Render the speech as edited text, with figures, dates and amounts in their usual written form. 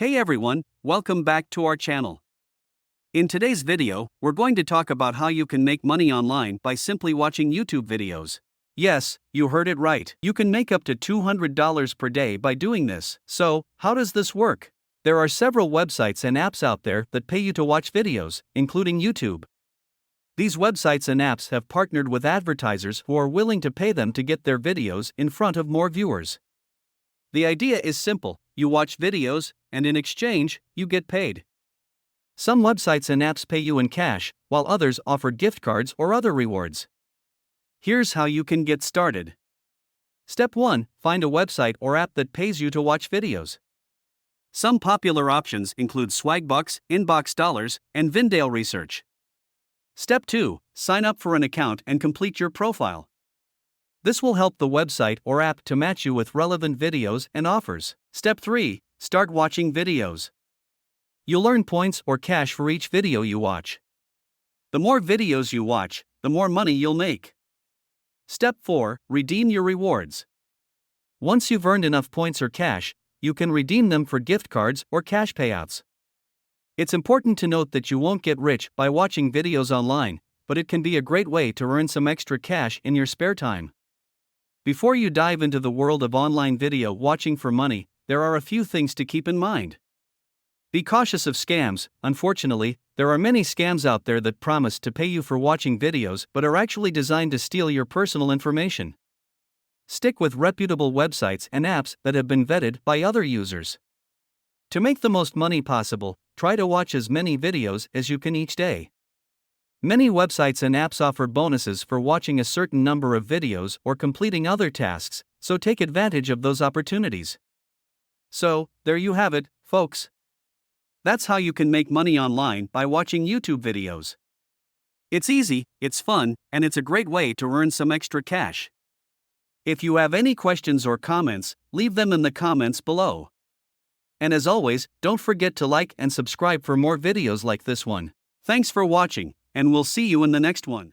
Hey everyone, welcome back to our channel. In today's video, we're going to talk about how you can make money online by simply watching YouTube videos. Yes, you heard it right. You can make up to $200 per day by doing this. So, how does this work? There are several websites and apps out there that pay you to watch videos, including YouTube. These websites and apps have partnered with advertisers who are willing to pay them to get their videos in front of more viewers. The idea is simple: you watch videos, and in exchange, you get paid. Some websites and apps pay you in cash, while others offer gift cards or other rewards. Here's how you can get started. Step 1: find a website or app that pays you to watch videos. Some popular options include Swagbucks, Inbox Dollars, and Vindale Research. Step 2: sign up for an account and complete your profile. This will help the website or app to match you with relevant videos and offers. Step 3: start watching videos. You'll earn points or cash for each video you watch. The more videos you watch, the more money you'll make. Step 4: redeem your rewards. Once you've earned enough points or cash, you can redeem them for gift cards or cash payouts. It's important to note that you won't get rich by watching videos online, but it can be a great way to earn some extra cash in your spare time. Before you dive into the world of online video watching for money, there are a few things to keep in mind. Be cautious of scams. Unfortunately, there are many scams out there that promise to pay you for watching videos but are actually designed to steal your personal information. Stick with reputable websites and apps that have been vetted by other users. To make the most money possible, try to watch as many videos as you can each day. Many websites and apps offer bonuses for watching a certain number of videos or completing other tasks, so take advantage of those opportunities. So, there you have it, folks. That's how you can make money online by watching YouTube videos. It's easy, it's fun, and it's a great way to earn some extra cash. If you have any questions or comments, leave them in the comments below. And as always, don't forget to like and subscribe for more videos like this one. Thanks for watching, and we'll see you in the next one.